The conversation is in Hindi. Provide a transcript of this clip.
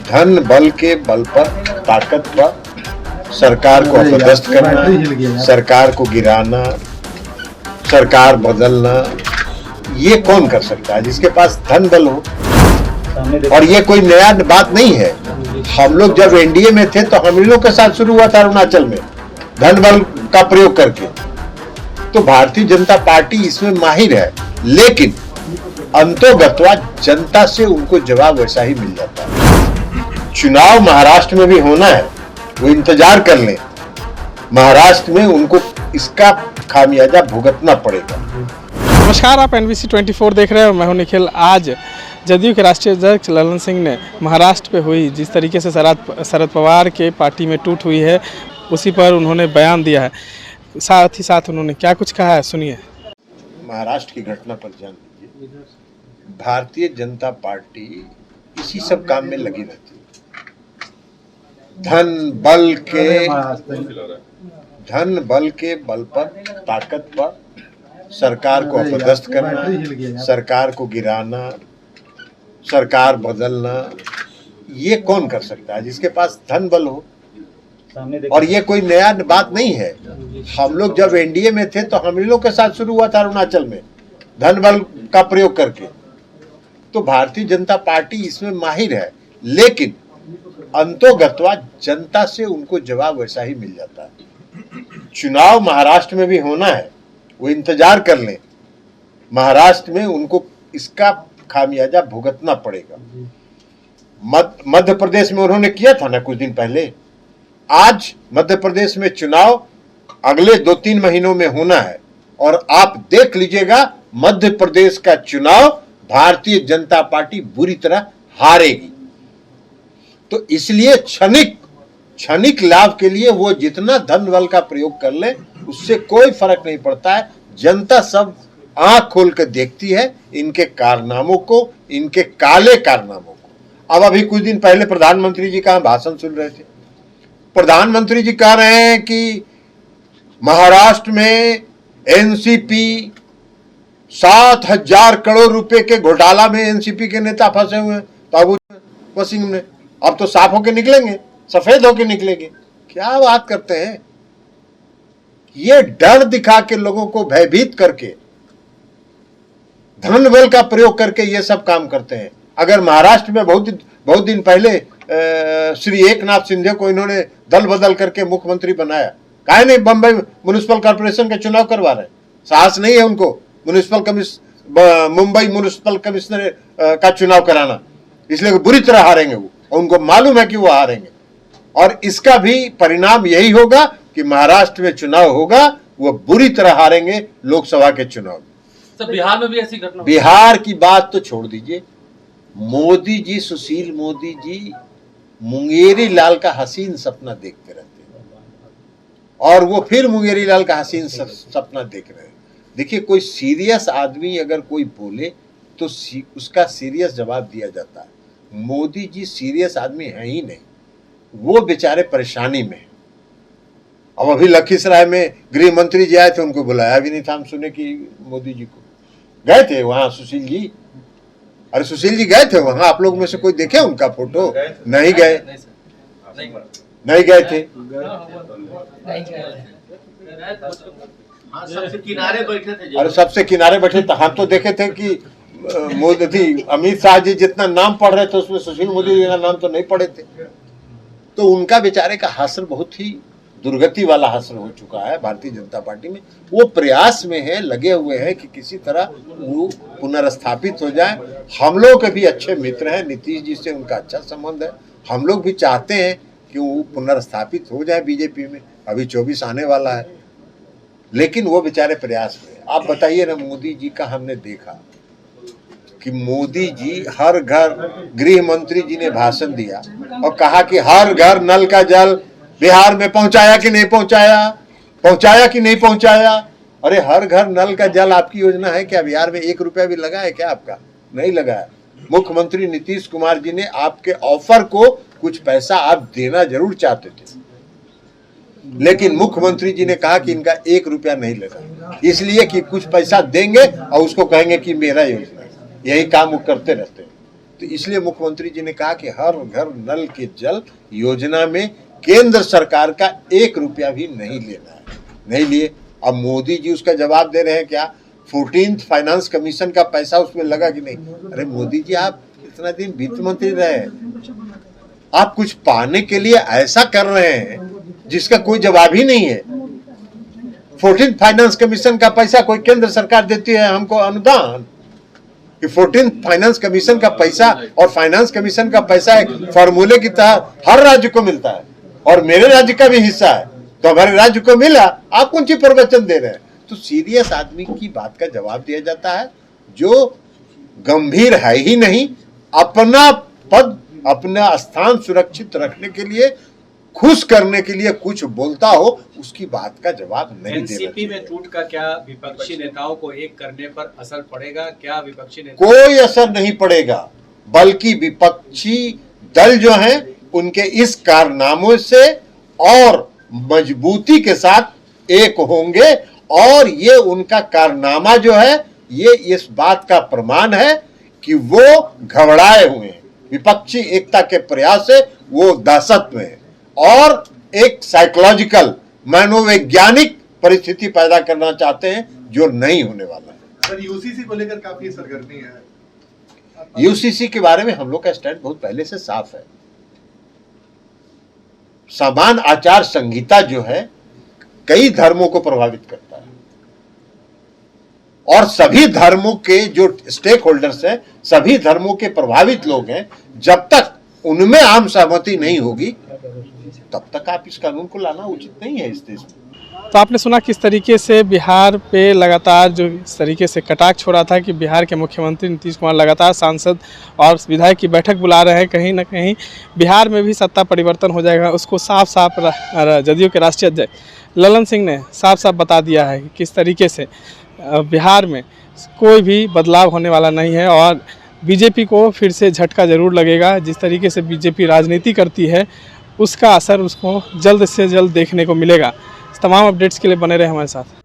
धन बल के बल पर, ताकत पर सरकार को अपदस्थ करना, सरकार को गिराना, सरकार बदलना, ये कौन कर सकता है जिसके पास धन बल हो। और ये कोई नया बात नहीं है। हम लोग जब एनडीए में थे तो हम लोग के साथ शुरू हुआ था अरुणाचल में धन बल का प्रयोग करके। तो भारतीय जनता पार्टी इसमें माहिर है, लेकिन अंतोगत्वा जनता से उनको जवाब वैसा ही मिल जाता है। चुनाव महाराष्ट्र में भी होना है, वो इंतजार कर लें। महाराष्ट्र में उनको इसका खामियाजा भुगतना पड़ेगा। नमस्कार, आप NBC 24 देख रहे हैं और मैं हूं निखिल। आज जदयू के राष्ट्रीय अध्यक्ष ललन सिंह ने महाराष्ट्र पे हुई जिस तरीके से शरद पवार के पार्टी में टूट हुई है, उसी पर उन्होंने बयान दिया है। साथ ही साथ उन्होंने क्या कुछ कहा है, सुनिए। महाराष्ट्र की घटना पर ध्यान दीजिए। भारतीय जनता पार्टी इसी सब काम में लगी रहती है। धन बल के बल पर, ताकत पर सरकार को अपदस्थ करना, सरकार को गिराना, सरकार बदलना, ये कौन कर सकता है जिसके पास धन बल हो। और ये कोई नया बात नहीं है। हम लोग जब एनडीए में थे तो हम लोग के साथ शुरू हुआ था अरुणाचल में धन बल का प्रयोग करके। तो भारतीय जनता पार्टी इसमें माहिर है, लेकिन अंतोगत्वा जनता से उनको जवाब वैसा ही मिल जाता है। चुनाव महाराष्ट्र में भी होना है, वो इंतजार कर लें। महाराष्ट्र में उनको इसका खामियाजा भुगतना पड़ेगा। मध्य प्रदेश में उन्होंने किया था ना कुछ दिन पहले। आज मध्य प्रदेश में चुनाव अगले 2-3 महीनों में होना है और आप देख लीजिएगा मध्य प्रदेश का चुनाव भारतीय जनता पार्टी बुरी तरह हारेगी। तो इसलिए क्षणिक लाभ के लिए वो जितना धन बल का प्रयोग कर ले उससे कोई फर्क नहीं पड़ता है। जनता सब आंख खोल कर देखती है इनके कारनामों को, इनके काले कारनामों को। अब अभी कुछ दिन पहले प्रधानमंत्री जी का भाषण सुन रहे थे। प्रधानमंत्री जी कह रहे हैं कि महाराष्ट्र में एनसीपी 7,000 करोड़ रुपए के घोटाला में एनसीपी के नेता फंसे हुए हैं। तो अब वसीम ने अब तो साफ होके निकलेंगे, सफेद होके निकलेंगे। क्या बात करते हैं। ये डर दिखा के लोगों को भयभीत करके, धन बल का प्रयोग करके ये सब काम करते हैं। अगर महाराष्ट्र में बहुत दिन पहले श्री एकनाथ शिंदे को इन्होंने दल बदल करके मुख्यमंत्री बनाया, काहे नहीं बंबई म्युनिसिपल कॉर्पोरेशन के चुनाव करवा रहे? साहस नहीं है उनको मुंबई म्युनिसिपल कमिश्नर का चुनाव कराना, इसलिए बुरी तरह हारेंगे वो। और उनको मालूम है कि वो हारेंगे और इसका भी परिणाम यही होगा कि महाराष्ट्र में चुनाव होगा, वो बुरी तरह हारेंगे लोकसभा के चुनाव में। तो बिहार में भी ऐसी घटना? बिहार की बात तो छोड़ दीजिए। मोदी जी, सुशील मोदी जी मुंगेरी लाल का हसीन सपना देखते रहते हैं और वो फिर मुंगेरी लाल का हसीन सपना देख रहे हैं। देखिए, कोई सीरियस आदमी अगर कोई बोले तो उसका सीरियस जवाब दिया जाता है। मोदी जी सीरियस आदमी है ही नहीं, वो बेचारे परेशानी में। अब अभी लखीसराय में गृह मंत्री जी आए थे, उनको बुलाया भी नहीं था। हम सुने कि मोदी जी को गए थे वहां सुशील जी। अरे सुशील जी गए थे वहां, आप लोग में से कोई देखे उनका फोटो? नहीं गए, नहीं गए थे। सबसे किनारे बैठे थे। अरे सबसे किनारे बैठे थे। हम तो देखे थे कि मोदी अमित शाह जी जितना नाम पढ़ रहे थे उसमें सुशील मोदी जी का नाम तो नहीं पढ़े थे। तो उनका बेचारे का हासिल बहुत ही दुर्गति वाला हासिल हो चुका है भारतीय जनता पार्टी में। वो प्रयास में है, लगे हुए हैं कि किसी तरह वो पुनर्स्थापित हो जाए। हम लोग के भी अच्छे मित्र हैं, नीतीश जी से उनका अच्छा संबंध है। हम लोग भी चाहते हैं कि वो पुनर्स्थापित हो जाए बीजेपी में। अभी 24 आने वाला है, लेकिन वो बेचारे प्रयास में। आप बताइए ना, मोदी जी का हमने देखा कि मोदी जी हर घर, गृह मंत्री जी ने भाषण दिया और कहा कि हर घर नल का जल बिहार में पहुंचाया कि नहीं पहुंचाया, पहुंचाया कि नहीं पहुंचाया। अरे हर घर नल का जल आपकी योजना है क्या? बिहार में 1 रुपया भी लगा है क्या आपका? नहीं लगा है। मुख्यमंत्री नीतीश कुमार जी ने आपके ऑफर को कुछ पैसा आप देना जरूर चाहते थे, लेकिन मुख्यमंत्री जी ने कहा कि इनका 1 रुपया नहीं लगा, इसलिए कि कुछ पैसा देंगे और उसको कहेंगे कि मेरा योजना। यही काम वो करते रहते हैं। तो इसलिए मुख्यमंत्री जी ने कहा कि हर घर नल के जल योजना में केंद्र सरकार का 1 रुपया भी नहीं लेना है, नहीं लिए। अब मोदी जी उसका जवाब दे रहे हैं क्या? 14th फाइनेंस कमीशन का पैसा उसमें लगा कि नहीं? अरे मोदी जी, आप इतना दिन वित्त मंत्री रहे, आप कुछ पाने के लिए ऐसा कर रहे हैं जिसका कोई जवाब ही नहीं है। 14th फाइनेंस कमीशन का पैसा कोई केंद्र सरकार देती है हमको अनुदान, कि 14th फाइनेंस कमीशन का पैसा, और फाइनेंस कमीशन का पैसा एक फॉर्मूले की तहत हर राज्य को मिलता है और मेरे राज्य का भी हिस्सा है, तो हमारे राज्य को मिला, आप कौन सी प्रवचन दे रहे हैं? तो सीरियस आदमी की बात का जवाब दिया जाता है जो गंभीर है ही नहीं, अपना पद अपना स्थान सुरक्षित रखने के लिए, खुश करने के लिए कुछ बोलता हो, उसकी बात का जवाब नहीं देना चाहिए। एनसीपी में टूट का क्या विपक्षी नेताओं को एक करने पर असर पड़ेगा? क्या विपक्षी नेता कोई असर नहीं पड़ेगा, बल्कि विपक्षी दल जो हैं उनके इस कारनामों से और मजबूती के साथ एक होंगे, और ये उनका कारनामा जो है ये इस बात का प्रमाण है कि वो घबराए हुए हैं। विपक्षी एकता के प्रयास से वो दहशत में है और एक साइकोलॉजिकल मनोवैज्ञानिक परिस्थिति पैदा करना चाहते हैं जो नहीं होने वाला है। सर, यूसीसी को लेकर काफी सरगर्मी है। यूसीसी के बारे में हम लोग का स्टैंड बहुत पहले से साफ है। समान आचार संहिता जो है कई धर्मों को प्रभावित करता है, और सभी धर्मों के जो स्टेक होल्डर्स हैं, सभी धर्मों के प्रभावित लोग हैं, जब तक उनमें आम सहमति नहीं होगी तब तक आप इस कानून को लाना उचित नहीं है इस देश में। तो आपने सुना किस तरीके से बिहार पे लगातार जो इस तरीके से कटाक्ष हो रहा था कि बिहार के मुख्यमंत्री नीतीश कुमार लगातार सांसद और विधायक की बैठक बुला रहे हैं, कहीं ना कहीं बिहार में भी सत्ता परिवर्तन हो जाएगा। उसको साफ साफ जदयू के राष्ट्रीय अध्यक्ष ललन सिंह ने साफ साफ बता दिया है कि किस तरीके से बिहार में कोई भी बदलाव होने वाला नहीं है और बीजेपी को फिर से झटका ज़रूर लगेगा। जिस तरीके से बीजेपी राजनीति करती है उसका असर उसको जल्द से जल्द देखने को मिलेगा। तमाम अपडेट्स के लिए बने रहे हमारे साथ।